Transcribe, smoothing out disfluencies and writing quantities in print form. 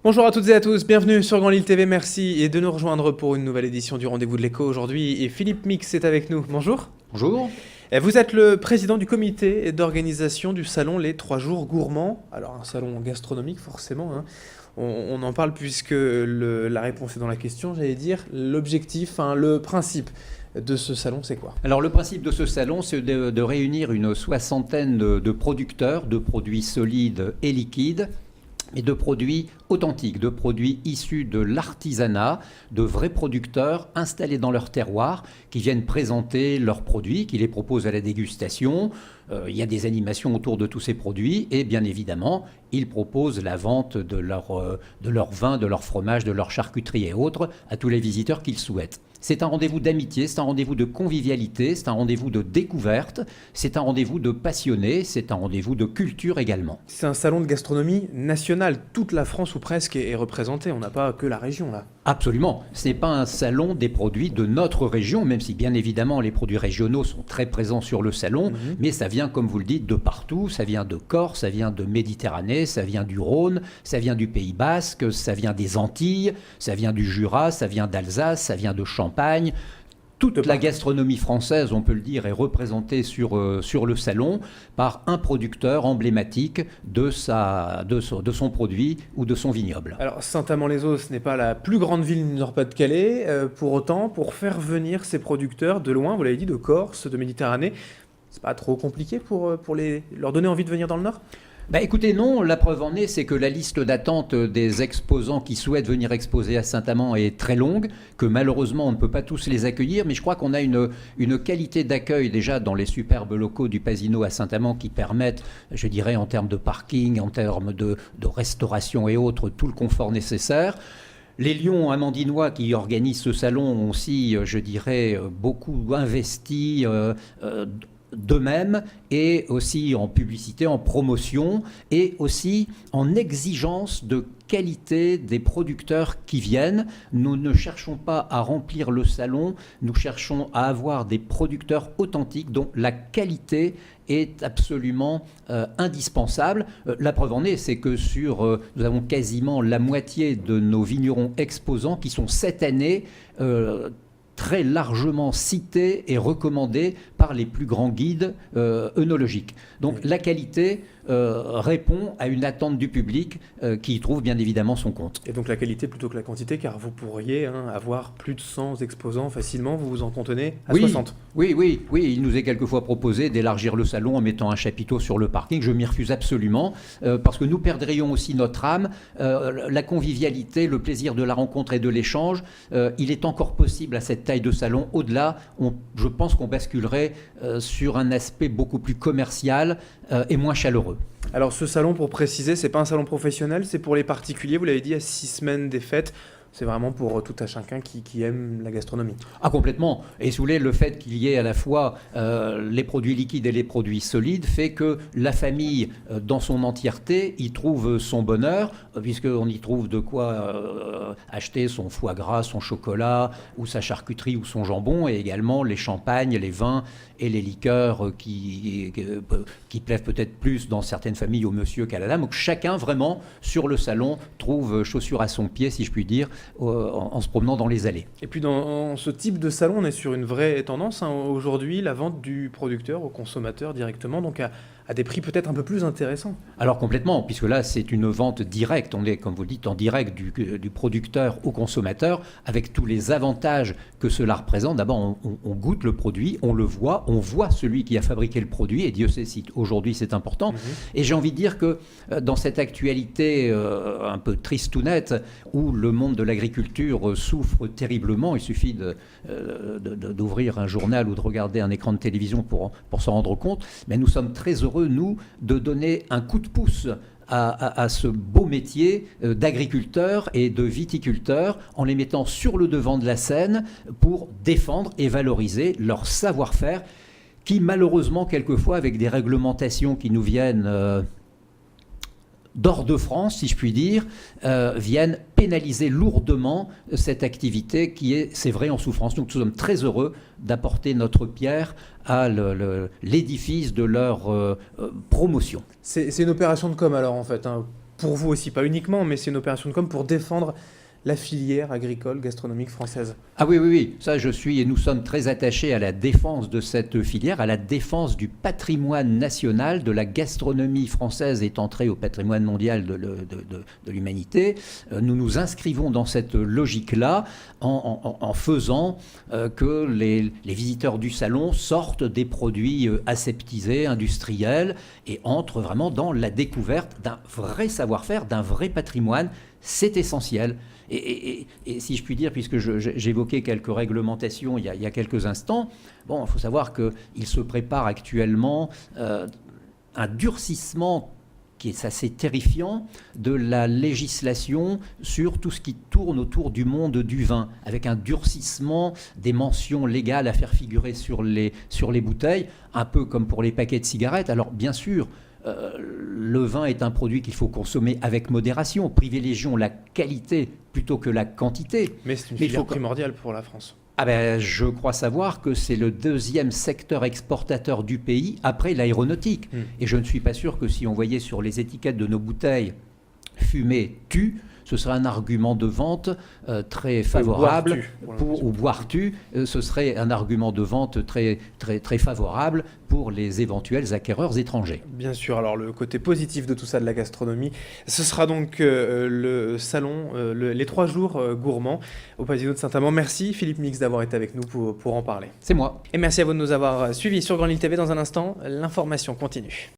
Bonjour à toutes et à tous, bienvenue sur Grand Lille TV, merci et de nous rejoindre pour une nouvelle édition du Rendez-vous de l'Écho aujourd'hui. Et Philippe Mix est avec nous, bonjour. Bonjour. Vous êtes le président du comité d'organisation du salon Les 3 jours gourmands. Alors un salon gastronomique forcément, hein. On en parle puisque la réponse est dans la question, j'allais dire. L'objectif, le principe de ce salon, c'est quoi? Alors le principe de ce salon, c'est de réunir une soixantaine de producteurs de produits solides et liquides, et de produits authentiques, de produits issus de l'artisanat, de vrais producteurs installés dans leur terroir, qui viennent présenter leurs produits, qui les proposent à la dégustation. Il y a des animations autour de tous ces produits et bien évidemment, ils proposent la vente de leur vin, de leur fromage, de leur charcuterie et autres à tous les visiteurs qu'ils souhaitent. C'est un rendez-vous d'amitié, c'est un rendez-vous de convivialité, c'est un rendez-vous de découverte, c'est un rendez-vous de passionnés, c'est un rendez-vous de culture également. C'est un salon de gastronomie nationale, toute la France ou presque est représentée, on n'a pas que la région là. Absolument, ce n'est pas un salon des produits de notre région, même si bien évidemment les produits régionaux sont très présents sur le salon, mais ça vient, comme vous le dites, de partout, ça vient de Corse, ça vient de Méditerranée, ça vient du Rhône, ça vient du Pays Basque, ça vient des Antilles, ça vient du Jura, ça vient d'Alsace, ça vient de Champagne. Toute la gastronomie française, on peut le dire, est représentée sur le salon par un producteur emblématique de son produit ou de son vignoble. Alors Saint-Amand-les-Eaux, ce n'est pas la plus grande ville du Nord-Pas-de-Calais. Pour autant, pour faire venir ces producteurs de loin, vous l'avez dit, de Corse, de Méditerranée, c'est pas trop compliqué pour leur donner envie de venir dans le Nord ? Écoutez, non, la preuve en est, c'est que la liste d'attente des exposants qui souhaitent venir exposer à Saint-Amand est très longue, que malheureusement on ne peut pas tous les accueillir, mais je crois qu'on a une qualité d'accueil déjà dans les superbes locaux du Pasino à Saint-Amand qui permettent, je dirais, en termes de parking, en termes de restauration et autres, tout le confort nécessaire. Les Lions amandinois qui organisent ce salon ont aussi, je dirais, beaucoup investi d'eux-mêmes et aussi en publicité, en promotion et aussi en exigence de qualité des producteurs qui viennent. Nous ne cherchons pas à remplir le salon, nous cherchons à avoir des producteurs authentiques dont la qualité est absolument indispensable. La preuve en est, c'est que nous avons quasiment la moitié de nos vignerons exposants qui sont cette année très largement cités et recommandés par les plus grands guides œnologiques. Donc la qualité répond à une attente du public qui y trouve bien évidemment son compte. Et donc la qualité plutôt que la quantité, car vous pourriez avoir plus de 100 exposants facilement, vous vous en contenez à 60. Oui, il nous est quelquefois proposé d'élargir le salon en mettant un chapiteau sur le parking. Je m'y refuse absolument, parce que nous perdrions aussi notre âme. La convivialité, le plaisir de la rencontre et de l'échange, il est encore possible à cette taille de salon. Au-delà, je pense qu'on basculerait sur un aspect beaucoup plus commercial et moins chaleureux. Alors ce salon, pour préciser, c'est pas un salon professionnel, c'est pour les particuliers, vous l'avez dit, à 6 semaines des fêtes. C'est vraiment pour tout à chacun qui aime la gastronomie. Ah, complètement. Et si vous voulez, le fait qu'il y ait à la fois les produits liquides et les produits solides fait que la famille, dans son entièreté, y trouve son bonheur, puisqu'on y trouve de quoi acheter son foie gras, son chocolat, ou sa charcuterie, ou son jambon, et également les champagnes, les vins et les liqueurs qui plaisent peut-être plus dans certaines familles au monsieur qu'à la dame. Donc chacun, vraiment, sur le salon, trouve chaussure à son pied, si je puis dire, en se promenant dans les allées. Et puis dans ce type de salon, on est sur une vraie tendance. Aujourd'hui, la vente du producteur au consommateur directement, donc à des prix peut-être un peu plus intéressants. Alors complètement, puisque là c'est une vente directe, on est, comme vous le dites, en direct du producteur au consommateur, avec tous les avantages que cela représente. D'abord, on goûte le produit, on le voit, on voit celui qui a fabriqué le produit, et Dieu sait si aujourd'hui c'est important. Et j'ai envie de dire que dans cette actualité un peu tristounette, où le monde de l'agriculture souffre terriblement, il suffit d'ouvrir un journal ou de regarder un écran de télévision pour s'en rendre compte, mais nous sommes très heureux, nous, de donner un coup de pouce à ce beau métier d'agriculteur et de viticulteur en les mettant sur le devant de la scène pour défendre et valoriser leur savoir-faire qui, malheureusement, quelquefois, avec des réglementations qui nous viennent d'hors de France, si je puis dire, viennent pénaliser lourdement cette activité qui est, c'est vrai, en souffrance. Donc nous sommes très heureux d'apporter notre pierre à l'édifice de leur promotion. C'est une opération de com alors en fait, pour vous aussi, pas uniquement, mais c'est une opération de com pour défendre la filière agricole gastronomique française. Ah oui, oui, oui, ça je suis et nous sommes très attachés à la défense de cette filière, à la défense du patrimoine national, de la gastronomie française est entrée au patrimoine mondial de l'humanité. Nous nous inscrivons dans cette logique-là en faisant que les visiteurs du salon sortent des produits aseptisés, industriels et entrent vraiment dans la découverte d'un vrai savoir-faire, d'un vrai patrimoine. C'est essentiel. Et si je puis dire, puisque j'évoquais quelques réglementations il y a quelques instants, bon, il faut savoir qu'il se prépare actuellement un durcissement qui est assez terrifiant de la législation sur tout ce qui tourne autour du monde du vin, avec un durcissement des mentions légales à faire figurer sur les bouteilles, un peu comme pour les paquets de cigarettes. Alors bien sûr, le vin est un produit qu'il faut consommer avec modération. Privilégions la qualité plutôt que la quantité. Mais c'est une filière primordiale pour la France. Ah ben, je crois savoir que c'est le deuxième secteur exportateur du pays après l'aéronautique. Et je ne suis pas sûr que si on voyait sur les étiquettes de nos bouteilles « fumer tue », ce serait un argument de vente très favorable. Ou boire-tu, ce serait un argument de vente très, très, très favorable pour les éventuels acquéreurs étrangers. Bien sûr, alors le côté positif de tout ça, de la gastronomie, ce sera donc le salon, les 3 jours gourmands au Pavillon de Saint-Amand. Merci Philippe Mix d'avoir été avec nous pour en parler. C'est moi. Et merci à vous de nous avoir suivis sur Grand Lille TV. Dans un instant, l'information continue.